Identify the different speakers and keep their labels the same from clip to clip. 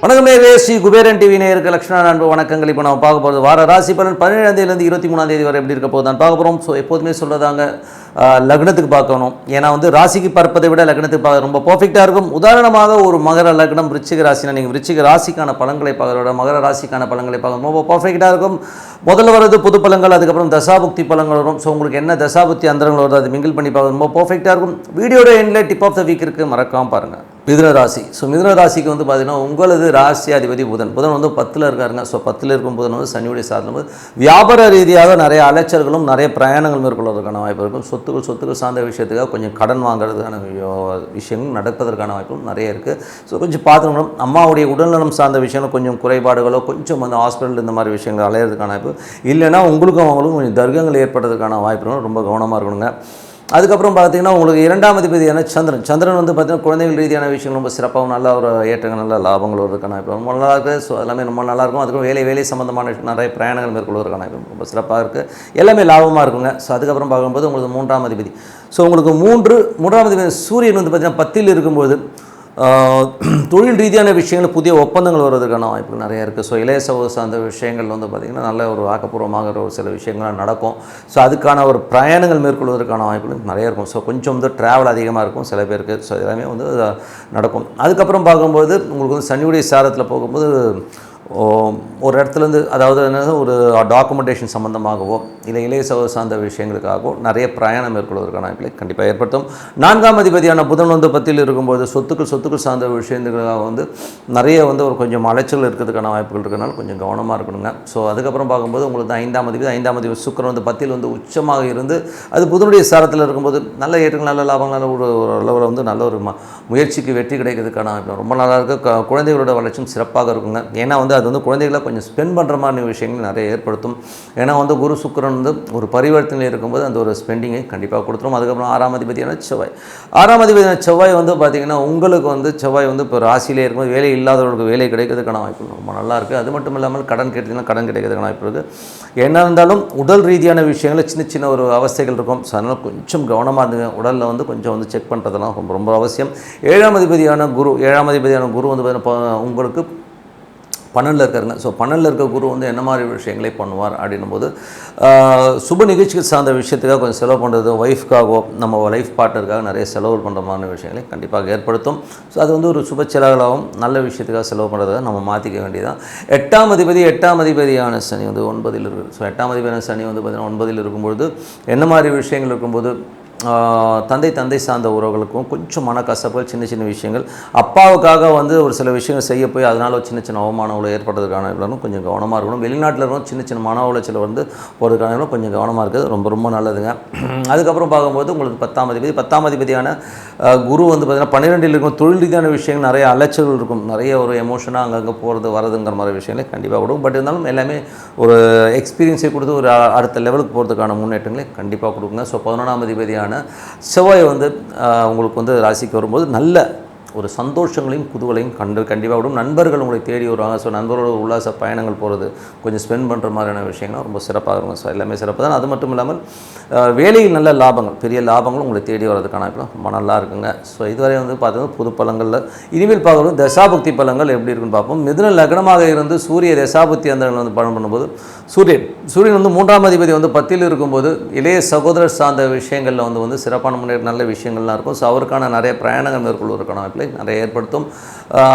Speaker 1: வணக்கம் நேயர்களே, ஸ்ரீ குபேரன் டிவி நேயருக்கு லட்சுமண அன்பு வணக்கங்கள். இப்போ நம்ம பார்க்க போகிறது வார ராசி பலன் 17ஆம் தேதியிலேருந்து 23ஆம் தேதி வரை எப்படி இருக்க போகுது நான் பார்க்க போகிறோம். ஸோ எப்போதுமே சொல்கிறதாங்க, லக்னத்துக்கு பார்க்கணும். ஏன்னா ராசிக்கு பார்ப்பதை விட லக்னத்துக்கு பார்க்க ரொம்ப பர்ஃபெக்டாக இருக்கும். உதாரணமாக ஒரு மகர லக்னம் விருச்சிக ராசினா நீங்கள் விருச்சிக ராசிக்கான பலன்களை பார்க்கறத விட மகர ராசிக்கான பலன்களை பார்க்க ரொம்ப பர்ஃபெக்டாக இருக்கும். முதல்ல வரது பொது பலன்கள், அதுக்கப்புறம் தசாபுக்தி பலன்கள் வரும். ஸோ உங்களுக்கு என்ன தசாபுக்தி அந்தரங்கள் வருது அது மிங்கிள் பண்ணி பார்க்க ரொம்ப பர்ஃபெக்டாக இருக்கும். வீடியோட எண்டில் டிப் ஆஃப் த வீக் இருக்குது, மறக்காமல் பாருங்கள். மிதுன ராசி. ஸோ மிதுன ராசிக்கு பார்த்தீங்கன்னா உங்களது ராசி அதிபதி புதன் 10ல் இருக்காருங்க. ஸோ 10ல் இருக்கும் புதன் சனியுடைய சாதனம் வியாபார ரீதியாக நிறைய அலைச்சல்களும் நிறைய பிரயாணங்கள் மேற்கொள்வதற்கான வாய்ப்பு இருக்கும். சொத்துக்கள் சார்ந்த விஷயத்துக்காக கொஞ்சம் கடன் வாங்குறதுக்கான விஷயங்கள் நடப்பதற்கான வாய்ப்பும் நிறைய இருக்குது. ஸோ கொஞ்சம் பார்த்துக்கணும். அம்மாவுடைய உடல்நலம் சார்ந்த விஷயங்கள் கொஞ்சம் குறைபாடுகளோ கொஞ்சம் ஹாஸ்பிட்டல் இந்த மாதிரி விஷயங்கள் அலையிறதுக்கான வாய்ப்பு இல்லைன்னா உங்களுக்கும் அவங்களுக்கும் கொஞ்சம் தர்க்கங்கள் ஏற்படுறதுக்கான வாய்ப்பு ரொம்ப கவனமாக இருக்கணுங்க. அதுக்கப்புறம் பார்த்தீங்கன்னா உங்களுக்கு 2ஆம் அதிபதியான சந்திரன் பார்த்தீங்கன்னா குழந்தைகள் ரீதியான விஷயங்கள் ரொம்ப சிறப்பாகவும் நல்ல ஒரு ஏற்றங்கள் நல்ல லாபங்கள் வருவதற்கான வாய்ப்பு ரொம்ப நல்லா இருக்குது. ஸோ எல்லாமே ரொம்ப நல்லாயிருக்கும். அதுக்கப்புறம் வேலை சம்மந்தமான நிறைய பிரயாணங்கள் மேற்கொள்வதற்கான வாய்ப்பு ரொம்ப சிறப்பாக இருக்குது. எல்லாமே லாபமாக இருக்குங்க. ஸோ அதுக்கப்புறம் பார்க்கும்போது உங்களுக்கு 3ஆம் அதிபதி. ஸோ உங்களுக்கு 3ஆம் அதிபதி சூரியன் பார்த்தீங்கன்னா 10ல் இருக்கும்போது தொழில் ரீதியான விஷயங்கள் புதிய ஒப்பந்தங்கள் வருவதற்கான வாய்ப்புகள் நிறைய இருக்குது. ஸோ இளைய சகோதர சார்ந்த விஷயங்கள் பார்த்திங்கன்னா நல்ல ஒரு ஆக்கப்பூர்வமாக ஒரு சில விஷயங்கள் நடக்கும். ஸோ அதுக்கான ஒரு பிரயாணங்கள் மேற்கொள்வதற்கான வாய்ப்புகள் நிறைய இருக்கும். ஸோ கொஞ்சம் ட்ராவல் அதிகமாக இருக்கும் சில பேருக்கு. ஸோ எல்லாமே நடக்கும். அதுக்கப்புறம் பார்க்கும்போது உங்களுக்கு சனியுடைய சாரத்தில் போகும்போது ஒரு இடத்துலேருந்து அதாவது ஒரு டாக்குமெண்டேஷன் சம்மந்தமாகவோ இல்லை இளைய சகோதர சார்ந்த விஷயங்களுக்காகவோ நிறைய பிரயாணம் மேற்கொள்வதற்கான வாய்ப்புகளை கண்டிப்பாக ஏற்படுத்தும். 4ஆம் அதிபதியான புதன் 10ல் இருக்கும்போது சொத்துக்கள் சார்ந்த விஷயங்களுக்காக நிறைய ஒரு கொஞ்சம் அலைச்சல் இருக்கிறதுக்கான வாய்ப்புகள் இருக்கிறதுனால கொஞ்சம் கவனமாக இருக்கணுங்க. ஸோ அதுக்கப்புறம் பார்க்கும்போது உங்களுக்கு 5ஆம் அதிபதி சுக்கிரன் 10ல் உச்சமாக இருந்து அது புதனுடைய சாரத்தில் இருக்கும்போது நல்ல ஏற்றங்கள் நல்ல லாபங்கள் நல்ல ஒரு அளவில் நல்ல ஒரு முயற்சிக்கு வெற்றி கிடைக்கிறதுக்கான வாய்ப்பு ரொம்ப நல்லா இருக்குது. குழந்தைகளோட வளர்ச்சியும் சிறப்பாக இருக்குங்க. ஏன்னா அது குழந்தைகளை கொஞ்சம் ஸ்பெண்ட் பண்ணுற மாதிரி விஷயங்கள் நிறைய ஏற்படுத்தும். ஏன்னா குரு சுக்கிரன் ஒரு பரிவர்த்தனையில் இருக்கும்போது அந்த ஒரு ஸ்பெண்டிங்கை கண்டிப்பாக கொடுத்துரும். அதுக்கப்புறம் 6ஆம் அதிபதியான செவ்வாய். 6ஆம் அதிபதியான செவ்வாய் பார்த்திங்கன்னா உங்களுக்கு செவ்வாய் இப்போ ராசியிலே இருக்கும்போது வேலை இல்லாதவர்களுக்கு வேலை கிடைக்கிறதுக்கான வாய்ப்பு ரொம்ப நல்லா இருக்குது. அது மட்டும் இல்லாமல் கடன் கேட்டீங்கன்னா கடன் கிடைக்கிறதுக்கான வாய்ப்பு இருக்குது. என்ன இருந்தாலும் உடல் ரீதியான விஷயங்கள் சின்ன ஒரு அவஸ்தைகள் இருக்கும். ஸோ அதனால் கொஞ்சம் கவனமாக இருந்துங்க. உடலில் கொஞ்சம் செக் பண்ணுறதுலாம் ரொம்ப அவசியம். 7ஆம் அதிபதியான குரு பார்த்திங்கன்னா உங்களுக்கு 12ல் இருக்காருங்க. ஸோ 12ல் இருக்க குரு என்ன மாதிரி விஷயங்களே பண்ணுவார் அப்படின்னும் போது சுப நிகழ்ச்சிகள் சார்ந்த விஷயத்துக்காக கொஞ்சம் செலவு பண்ணுறது, ஒய்ஃப்காகவோ நம்ம லைஃப் பார்ட்னருக்காக நிறைய செலவு பண்ணுற மாதிரி விஷயங்களை கண்டிப்பாக ஏற்படுத்தும். ஸோ அது ஒரு சுப செலவுகளாகவும் நல்ல விஷயத்துக்காக செலவு பண்ணுறதை நம்ம மாற்றிக்க வேண்டியதான். 8ஆம் அதிபதியான சனி 9ல் இருக்குது. ஸோ 8ஆம் அதிபதியான சனி பார்த்திங்கன்னா 9ல் இருக்கும்பொழுது என்ன மாதிரி விஷயங்கள் இருக்கும்போது தந்தை சார்ந்த உறவுகளுக்கும் கொஞ்சம் மனக்கசப்புகள் சின்ன விஷயங்கள் அப்பாவுக்காக ஒரு சில விஷயங்கள் செய்ய போய் அதனால் சின்ன அவமானங்களை ஏற்படுறதுக்கான கொஞ்சம் கவனமாக இருக்கணும். வெளிநாட்டில் இருக்கணும் சின்ன மன உளைச்சல் போகிறதுக்கான கொஞ்சம் கவனமாக இருக்குது. ரொம்ப நல்லதுங்க. அதுக்கப்புறம் பார்க்கும்போது உங்களுக்கு 10ஆம் அதிபதியான குரு பார்த்திங்கன்னா 12ல் இருக்கும். தொழில் ரீதியான விஷயங்கள் நிறைய அலைச்சல்கள் இருக்கும். நிறைய ஒரு எமோஷனாக அங்கங்கே போகிறது வரதுங்கிற மாதிரி விஷயங்களை கண்டிப்பாக கொடுக்கும். பட் இருந்தாலும் எல்லாமே ஒரு எக்ஸ்பீரியன்ஸை கொடுத்து ஒரு அடுத்த லெவலுக்கு போகிறதுக்கான முன்னேற்றங்களை கண்டிப்பாக கொடுக்குங்க. ஸோ 11ஆம் அதிபதியான செவ்வாய் உங்களுக்கு ராசிக்கு வரும்போது நல்ல ஒரு சந்தோஷங்களையும் குதூகலையும் கண்டிப்பாக விடும். நண்பர்கள் உங்களை தேடி வருவாங்க. ஸோ நண்பர்களோட உல்லாச பயணங்கள் போகிறது கொஞ்சம் ஸ்பெண்ட் பண்ணுற மாதிரியான விஷயங்கள் ரொம்ப சிறப்பாக இருக்கும். ஸோ எல்லாமே சிறப்பு தான். அது மட்டும் இல்லாமல் வேலையில் நல்ல லாபங்கள் பெரிய லாபங்கள் உங்களை தேடி வர்றதுக்கான ரொம்ப நல்லா இருக்குங்க. ஸோ இதுவரை பார்த்தீங்கன்னா புது பலங்களில் இனிமேல் பார்க்குறது தசாபுக்தி பலங்கள் எப்படி இருக்குன்னு பார்ப்போம். மிதுன லக்னமாக இருந்து சூரிய தசாபுக்தி அந்த பலன் பண்ணும்போது சூரியன் 3ஆம் அதிபதி 10ல் இருக்கும்போது இளைய சகோதரர் சார்ந்த விஷயங்களில் சிறப்பான முன்னேற்ற நல்ல விஷயங்கள்லாம் இருக்கும். ஸோ அவருக்கான நிறைய பிரயாணங்கள் மேற்கொள்வதற்கான வாய்ப்புகளை நிறைய ஏற்படுத்தும்.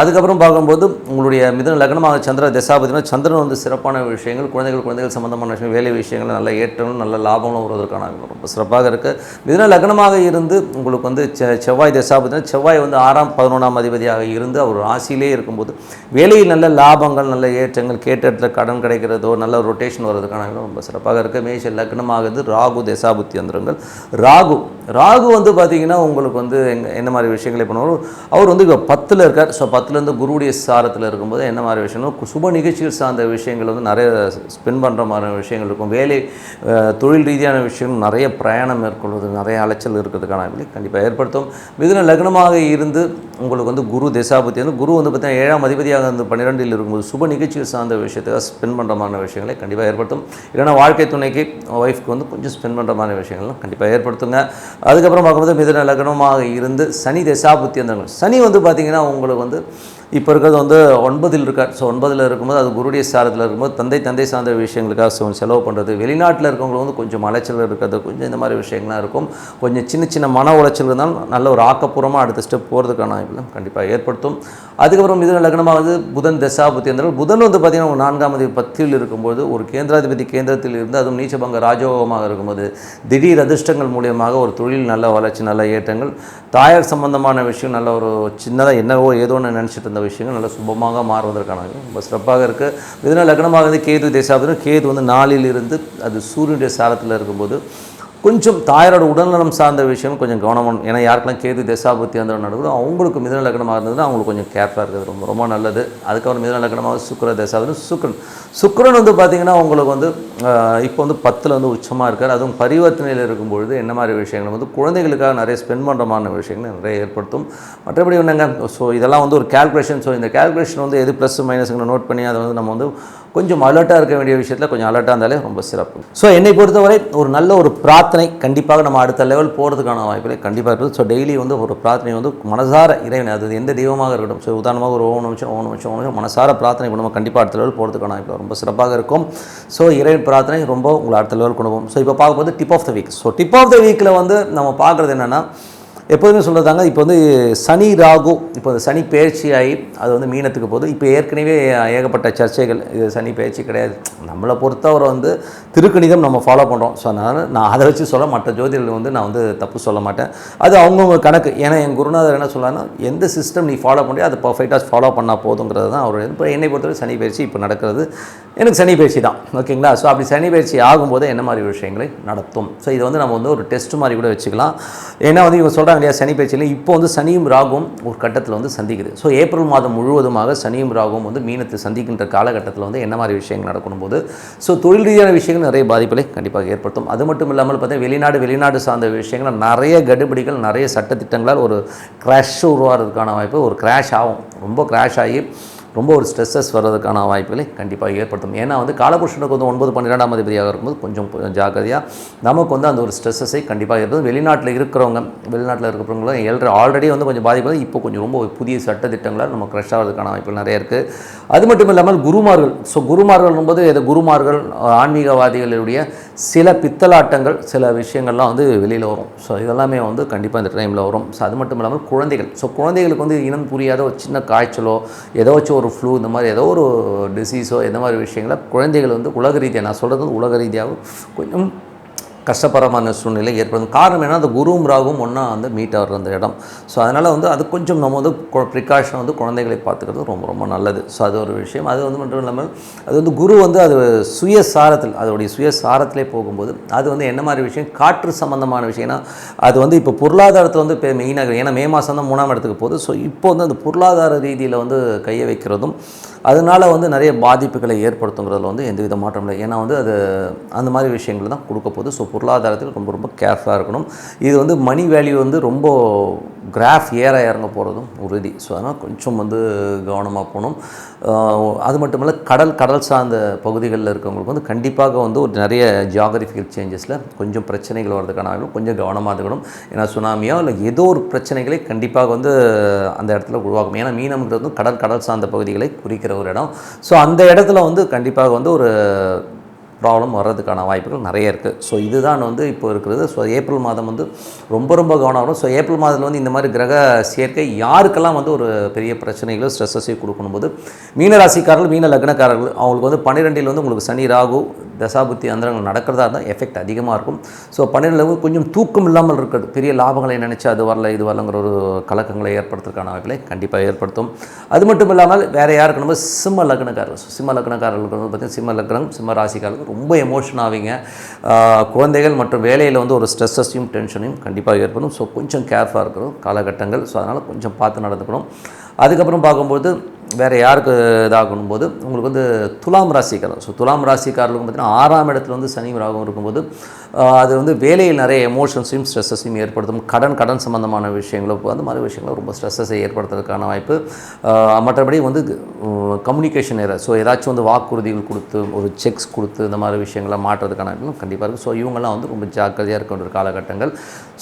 Speaker 1: அதுக்கப்புறம் பார்க்கும்போது உங்களுடைய மிதுன லக்னமாக சந்திர தசாபதினா சந்திரன் சிறப்பான விஷயங்கள் குழந்தைகள் சம்பந்தமான விஷயம் வேலை விஷயங்கள் நல்ல ஏற்றங்களும் நல்ல லாபங்களும் வருவதற்கான ரொம்ப சிறப்பாக இருக்குது. மிதுன லக்னமாக இருந்து உங்களுக்கு செவ்வாய் தசாபதினா செவ்வாய் 6ஆம் 11ஆம் அதிபதியாக இருந்து அவர் ராசியிலே இருக்கும்போது வேலையில் நல்ல லாபங்கள் நல்ல ஏற்றங்கள் கேட்ட இடத்துல கடன் கிடைக்கிறதோ நல்ல ரொட்டேஷன் வர்றதுக்கான ரொம்ப சிறப்பாக இருக்குது. மேஷ லக்னமாக இருந்து ராகு தசாபுத்தி அந்தரங்கள். ராகு பார்த்திங்கன்னா உங்களுக்கு என்ன மாதிரி விஷயங்களை பண்ணுவார் அவர் 10ல் இருக்கார். ஸோ 10லேருந்து குருவுடைய சாரத்தில் இருக்கும்போது என்ன மாதிரி விஷயங்கள் சுப நிகழ்ச்சிகள் சார்ந்த விஷயங்கள் நிறைய ஸ்பெண்ட் பண்ணுற மாதிரி விஷயங்கள் இருக்கும். வேலை தொழில் ரீதியான விஷயங்கள் நிறைய பிரயாணம் மேற்கொள்வது நிறைய அலைச்சல் இருக்கிறதுக்கான கண்டிப்பாக ஏற்படுத்தும். மிதுன லக்னமாக இருந்து உங்களுக்கு வந்து குரு தசாபுத்தி வந்து குரு வந்து பார்த்தீங்கன்னா 7ஆம் அதிபதியாக வந்து 12ல் இருக்கும்போது சுப நிகழ்ச்சிகள் சார்ந்த விஷயத்துக்காக ஸ்பெண்ட் பண்ணுற மாதிரி விஷயங்களை கண்டிப்பாக ஏற்படுத்தும். இல்லைனா வாழ்க்கை துணைக்கு ஒய்ஃப்க்கு வந்து கொஞ்சம் ஸ்பெண்ட் பண்ணுற மாதிரி விஷயங்கள்லாம் கண்டிப்பாக ஏற்படுத்துங்க. அதுக்கப்புறம் பார்க்கும்போது மிதுன லக்னமாக இருந்து சனி தசாபுத்தி அந்த சனி வந்து பார்த்திங்கன்னா உங்களுக்கு வந்து இப்போ இருக்கிறது வந்து 9ல் இருக்கார். ஸோ 9ல் இருக்கும்போது அது குருடைய சாரத்தில் இருக்கும்போது தந்தை சார்ந்த விஷயங்களுக்காக செலவு பண்ணுறது, வெளிநாட்டில் இருக்கவங்களுக்கு வந்து கொஞ்சம் அலைச்சல் இருக்கிறது, கொஞ்சம் இந்த மாதிரி விஷயங்கள்லாம் இருக்கும். கொஞ்சம் சின்ன மன உளைச்சல் இருந்தாலும் நல்ல ஒரு ஆக்கப்பூர்வமாக அடுத்த ஸ்டெப் போகிறதுக்கான வாய்ப்புகளும் கண்டிப்பாக ஏற்படுத்தும். அதுக்கப்புறம் மிதுன லக்னமாக வந்து புதன் தசாபுத்தி இருந்தாலும் புதன் வந்து பார்த்திங்கன்னா 4ஆம் அதிபதி 10ல் இருக்கும்போது ஒரு கேந்திராதிபதி கேந்திரத்தில் இருந்து அதுவும் நீச்சபங்க ராஜயோகமாக இருக்கும்போது திடீர் அதிர்ஷ்டங்கள் மூலியமாக ஒரு தொழில் நல்ல வளர்ச்சி, நல்ல ஏற்றங்கள், தாயார் சம்பந்தமான விஷயம் நல்ல ஒரு சின்னதாக என்னவோ ஏதோன்னு நினச்சிட்டு இருந்த விஷயங்கள் நல்ல சுபமாக மாறுவதற்கான ரொம்ப சிறப்பாக இருக்குது. மிதுன லக்னமாக வந்து கேது தசாபுத்தி, கேது வந்து 4ல் இருந்து அது சூரியனுடைய சாரத்தில் இருக்கும்போது கொஞ்சம் தாயாரோட உடல்நலம் சார்ந்த விஷயம் கொஞ்சம் கவனம். ஏன்னா யாருக்கெல்லாம் கேது தசாபுத்தி அந்த நடக்குதோ அவங்களுக்கு மிதுன லக்னமாக இருந்ததுன்னா அவங்களுக்கு கொஞ்சம் கேர்ஃபுல்லாக இருக்கிறது ரொம்ப ரொம்ப நல்லது. அதுக்கப்புறம் மிதுன லக்னமாக சுக்கிர தசாபுத்தி, சுக்கிரன் வந்து பார்த்திங்கன்னா உங்களுக்கு வந்து இப்போ வந்து 10ல் வந்து உச்சமாக இருக்கார். அதுவும் பரிவர்த்தனையில் இருக்கும்பொழுது என்ன மாதிரி விஷயங்கள் வந்து குழந்தைகளுக்காக நிறைய ஸ்பெண்ட் பண்ணுற மாதிரி விஷயங்கள் நிறைய ஏற்படுத்தும். மற்றபடி என்னங்க, ஸோ இதெல்லாம் வந்து ஒரு கேல்குலேஷன். ஸோ இந்த கேல்குலேஷன் வந்து எது ப்ளஸ் மைனஸ்ங்களை நோட் பண்ணி அதை வந்து நம்ம வந்து கொஞ்சம் அலர்ட்டாக இருக்க வேண்டிய விஷயத்தில் கொஞ்சம் அலர்ட்டாக இருந்தாலே ரொம்ப சிறப்பு. ஸோ என்னை பொறுத்தவரை ஒரு நல்ல ஒரு பிரார்த்தனை கண்டிப்பாக நம்ம அடுத்த லெவல் போகிறதுக்கான வாய்ப்புகளை கண்டிப்பாக இருக்குது. ஸோ டெய்லி வந்து ஒரு பிரார்த்தனை வந்து மனசார இறைவன், அது எந்த தெய்வமாக இருக்கட்டும், ஸோ உதாரணமாக ஒரு ஓம் நிமிஷம் மனசார பிரார்த்தனை பண்ணுவோம், கண்டிப்பாக அடுத்த லெவல் போகிறதுக்கான வாய்ப்பு ரொம்ப சிறப்பாக இருக்கும். ஸோ இறைவன் பிரார்த்தனை ரொம்ப உங்களை அடுத்த லெவல் கொண்டு போகும். ஸோ இப்போ பார்க்கும்போது tip of the week. So tip of the வீக்கில் வந்து நம்ம பார்க்குறது என்னென்னா, எப்போதுமே சொல்கிறதாங்க, இப்போ வந்து சனி ராகு இப்போ சனி பயிற்சியாகி அது வந்து மீனத்துக்கு போகுது. இப்போ ஏற்கனவே ஏகப்பட்ட சர்ச்சைகள், இது சனி பயிற்சி கிடையாது, நம்மளை பொறுத்தவரை வந்து திருக்கணிதம் நம்ம ஃபாலோ பண்ணுறோம். ஸோ அதனால் நான் அதை வச்சு சொல்ல, மற்ற ஜோதிடர்கள் வந்து நான் வந்து தப்பு சொல்ல மாட்டேன், அது அவங்கவுங்க கணக்கு. ஏன்னா என் குருநாதர் என்ன சொல்கிறாருன்னா, எந்த சிஸ்டம் நீ ஃபாலோ பண்ணுறியோ அதை பர்ஃபெக்டாக ஃபாலோ பண்ணால் போதுங்கிறது தான் அவர். இப்போ என்னை பொறுத்தவரை சனி பயிற்சி இப்போ நடக்கிறது எனக்கு சனி பயிற்சி தான், ஓகேங்களா. ஸோ அப்படி சனி பயிற்சி ஆகும்போது என்ன மாதிரி விஷயங்களை நடத்தும், ஸோ இதை வந்து நம்ம வந்து ஒரு டெஸ்ட் மாதிரி கூட வச்சுக்கலாம். ஏன்னா வந்து இவங்க சொல்கிறாங்க இல்லையா சனி பயிற்சியில் இப்போ வந்து சனியும் ராகும் ஒரு கட்டத்தில் வந்து சந்திக்குது. ஸோ ஏப்ரல் மாதம் முழுவதுமாக சனியும் ராகும் வந்து மீனத்தை சந்திக்கின்ற காலகட்டத்தில் வந்து என்ன மாதிரி விஷயங்கள் நடக்கணும் போது ஸோ தொழில் ரீதியான விஷயங்கள் நிறைய பாதிப்புகளை கண்டிப்பாக ஏற்படுத்தும். அது மட்டும் இல்லாமல் பார்த்தீங்கன்னா வெளிநாடு சார்ந்த விஷயங்கள் நிறைய கடுபிடிகள், நிறைய சட்டத்திட்டங்களால் ஒரு கிராஷ் உருவாகிறதுக்கான வாய்ப்பு, ஒரு கிராஷ் ஆகும், ரொம்ப கிராஷ் ஆகி ரொம்ப ஒரு ஸ்ட்ரெஸ்ஸஸ் வர்றதுக்கான வாய்ப்புகளை கண்டிப்பாக ஏற்படுத்தும். ஏன்னா வந்து காலபுருஷனுக்கு வந்து 9, 12ஆம் அதிபதியாக இருக்கும்போது கொஞ்சம் ஜாக்கிரதையாக நமக்கு வந்து அந்த ஒரு ஸ்ட்ரெஸ்ஸஸை கண்டிப்பாக ஏற்படும். வெளிநாட்டில் இருக்கிறவங்களும் ஆல்ரெடி வந்து கொஞ்சம் பாதிப்பு, இப்போ கொஞ்சம் ரொம்ப புதிய சட்டத்திட்டங்களால் நம்ம க்ரஷ் ஆகிறதுக்கான வாய்ப்புகள் நிறைய இருக்குது. அது மட்டும் இல்லாமல் குருமார்கள். ஸோ குருமார்கள் போது குருமார்கள் ஆன்மீகவாதிகளுடைய சில பித்தலாட்டங்கள், சில விஷயங்கள்லாம் வந்து வெளியில் வரும். ஸோ இதெல்லாமே வந்து கண்டிப்பாக இந்த டைமில் வரும். ஸோ அது மட்டும் இல்லாமல் குழந்தைகள். ஸோ குழந்தைகளுக்கு வந்து இனம் புரியாத ஒரு சின்ன காய்ச்சலோ ஏதாச்சும் ஒரு ஃப்ளூ, இந்த மாதிரி ஏதோ ஒரு டிசீஸோ இந்த மாதிரி விஷயங்களை குழந்தைகள் வந்து உலக ரீதியாக, நான் சொல்கிறது வந்து உலக ரீதியாக கொஞ்சம் கஷ்டப்படமான சூழ்நிலை ஏற்படும். காரணம் என்ன, அந்த குருவும் ராகும் ஒன்றா வந்து மீட் ஆகிற அந்த இடம். ஸோ அதனால் வந்து அது கொஞ்சம் நம்ம வந்து ப்ரிகாஷன் வந்து குழந்தைகளை பார்த்துக்கிறது ரொம்ப ரொம்ப நல்லது. ஸோ அது ஒரு விஷயம். அது வந்து மட்டும் இல்லாமல் அது வந்து குரு வந்து அது சுயசாரத்தில், அதோடைய சுயசாரத்திலே போகும்போது அது வந்து என்ன மாதிரி விஷயம், காற்று சம்பந்தமான விஷயம்னா அது வந்து இப்போ பொருளாதாரத்தில் வந்து இப்போ மெயினாக, ஏன்னா மே மாதம் தான் 3ஆம் இடத்துக்கு போகுது. ஸோ இப்போ வந்து அந்த பொருளாதார ரீதியில் வந்து கையை வைக்கிறதும் அதனால் வந்து நிறைய பாதிப்புகளை ஏற்படுத்துங்கிறதுல வந்து எந்தவித மாற்றம் இல்லை. ஏன்னா வந்து அது அந்த மாதிரி விஷயங்கள் தான் கொடுக்க போகுது. ஸோ பொருளாதாரத்தில் ரொம்ப ரொம்ப கேர்ஃபுல்லாக இருக்கணும். இது வந்து மணி வேல்யூ வந்து ரொம்ப கிராஃப் இறங்க போகிறதும் உறுதி. ஸோ அதனால் கொஞ்சம் வந்து கவனமாக போகணும். அது மட்டும் இல்லை கடல் சார்ந்த பகுதிகளில் இருக்கவங்களுக்கு வந்து கண்டிப்பாக வந்து ஒரு நிறைய ஜியாகிரபிக்கல் சேஞ்சஸில் கொஞ்சம் பிரச்சனைகள் வர்றதுக்கான கொஞ்சம் கவனமாக இருக்கணும். ஏன்னா சுனாமியோ இல்லை ஏதோ ஒரு பிரச்சனைகளை கண்டிப்பாக வந்து அந்த இடத்துல உருவாக்கும். ஏன்னா மீனம்ங்கிறது கடல் சார்ந்த பகுதிகளை குறிக்கிற ஒரு இடம். ஸோ அந்த இடத்துல வந்து கண்டிப்பாக வந்து ஒரு ப்ராப்ளம் வர்றதுக்கான வாய்ப்புகள் நிறைய இருக்குது. ஸோ இதுதான் வந்து இப்போ இருக்கிறது. ஸோ ஏப்ரல் மாதம் வந்து ரொம்ப ரொம்ப கவனம் வரும். ஸோ ஏப்ரல் மாதத்தில் வந்து இந்த மாதிரி கிரக சேர்க்கை யாருக்கெல்லாம் வந்து ஒரு பெரிய பிரச்சனைகளோ ஸ்ட்ரெஸ்ஸையும் கொடுக்கணும்போது மீனராசிக்காரர்கள், மீன லக்னக்காரர்கள், அவங்களுக்கு வந்து 12ல் வந்து உங்களுக்கு சனி ராகு தசாபுத்தி அந்தரங்கள் நடக்கிறதா இருந்தால் எஃபெக்ட் அதிகமாக இருக்கும். ஸோ 12ல் கொஞ்சம் தூக்கம் இல்லாமல் இருக்கிறது, பெரிய லாபங்களை நினச்சி அது வரல இது வரலங்கிற ஒரு கலக்கங்களை ஏற்படுத்துறதுக்கான வாய்ப்புகளை கண்டிப்பாக ஏற்படுத்தும். அது மட்டும் இல்லாமல் வேறு யாருக்கு நம்ம சிம்ம லக்னக்காரர்கள். ஸோ சிம்ம லக்னக்காரர்களுக்கு வந்து பார்த்திங்கன்னா சிம்ம லக்னம், சிம்ம ராசிக்காரர்கள் ரொம்ப எமோஷன் ஆவீங்க. குழந்தைகள் மற்றும் வேலையில் வந்து ஒரு ஸ்ட்ரெஸ்ஸையும் டென்ஷனையும் கண்டிப்பாக ஏற்படும். ஸோ கொஞ்சம் கேர்ஃபுல்லாக இருக்கணும் காலகட்டங்கள். ஸோ அதனால் கொஞ்சம் பார்த்து நடந்துக்கணும். அதுக்கப்புறம் பார்க்கும்போது வேறு யாருக்கு இதாகணும் போது உங்களுக்கு வந்து துலாம் ராசிக்காரர். ஸோ துலாம் ராசிக்காரர்களுக்கு பார்த்திங்கன்னா 6ஆம் இடத்துல வந்து சனி ராகும் இருக்கும்போது அது வந்து வேலையில் நிறைய எமோஷன்ஸையும் ஸ்ட்ரெஸ்ஸையும் ஏற்படுத்தும். கடன் சம்பந்தமான விஷயங்களும் அந்த மாதிரி விஷயங்களும் ரொம்ப ஸ்ட்ரெஸ்ஸை ஏற்படுத்துறதுக்கான வாய்ப்பு. மற்றபடி வந்து கம்யூனிகேஷன் ஏற, ஸோ ஏதாச்சும் வந்து வாக்குறுதிகள் கொடுத்து ஒரு செக்ஸ் கொடுத்து இந்த மாதிரி விஷயங்களை மாற்றுறதுக்கான கண்டிப்பாக இருக்குது. ஸோ இவங்கெல்லாம் வந்து ரொம்ப ஜாக்கிரதையாக இருக்க வேண்டிய காலகட்டங்கள்.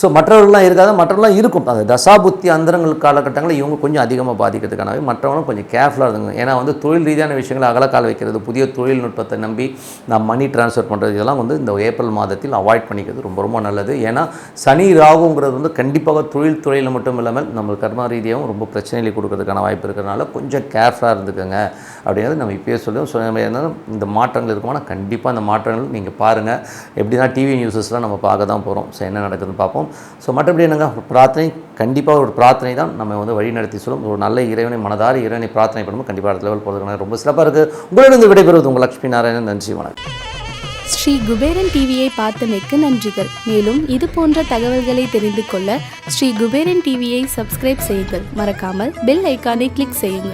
Speaker 1: ஸோ மற்றவர்கள்லாம் இருக்காது, மற்றவர்கள்லாம் இருக்கும். அது தசாபுத்தி அந்தரங்கள் காலகட்டங்களில் இவங்க கொஞ்சம் அதிகமாக பாதிக்கிறதுக்கானவே, மற்றவங்களும் கொஞ்சம் கேர்ஃபுல்லாக இருந்துங்க. ஏன்னா வந்து தொழில் ரீதியான விஷயங்களை அகலக்கால் வைக்கிறது, புதிய தொழில்நுட்பத்தை நம்பி நான் மணி ட்ரான்ஸ்ஃபர் பண்ணுறது, இதெல்லாம் வந்து இந்த ஏப்ரல் மாதத்தில் அவாய்ட் பண்ணிக்கிறது ரொம்ப ரொம்ப நல்லது. ஏன்னா சனி ராகுங்கிறது வந்து கண்டிப்பாக தொழிலில் மட்டும் இல்லாமல் நம்ம கர்ம ரீதியாகவும் ரொம்ப பிரச்சனைகளை கொடுக்கறதுக்கான வாய்ப்பு இருக்கிறதுனால கொஞ்சம் கேர்ஃபுல்லாக இருந்துக்கோங்க அப்படிங்கிறது நம்ம இப்போயே சொல்லுவோம். ஸோ நம்ம இருந்தாலும் இந்த மாற்றங்கள் இருக்குமானா கண்டிப்பாக அந்த மாற்றங்கள் நீங்கள் பாருங்கள். எப்படின்னா டிவி நியூஸஸ்லாம் நம்ம பார்க்க தான் போகிறோம். ஸோ என்ன நடக்குதுன்னு பார்ப்போம். ஸோ மற்றபடி என்னங்க, பிரார்த்தனை கண்டிப்பாக ஒரு பிரார்த்தனை தான் நம்ம வந்து வழி நடத்தி சொல்லும். ஒரு நல்ல இறைவனை மனதார இறைவனை பிரார்த்தனை பண்ணும்போது கண்டிப்பாக அடுத்த லெவல் போகிறதுக்கான ரொம்ப சிறப்பாக இருக்குது. உங்களிடம் விடைபெறுவது உங்கள் லட்சுமி நாராயணன். நன்றி, வணக்கம்.
Speaker 2: ஸ்ரீ குபேரன் டிவியை பார்த்தமைக்கு நன்றிகள். மேலும் இது போன்ற தகவல்களை தெரிந்து கொள்ள ஸ்ரீ குபேரன் டிவியை சப்ஸ்கிரைப் செய்யுங்கள். மறக்காமல் பெல் ஐக்கானை கிளிக் செய்யுங்கள்.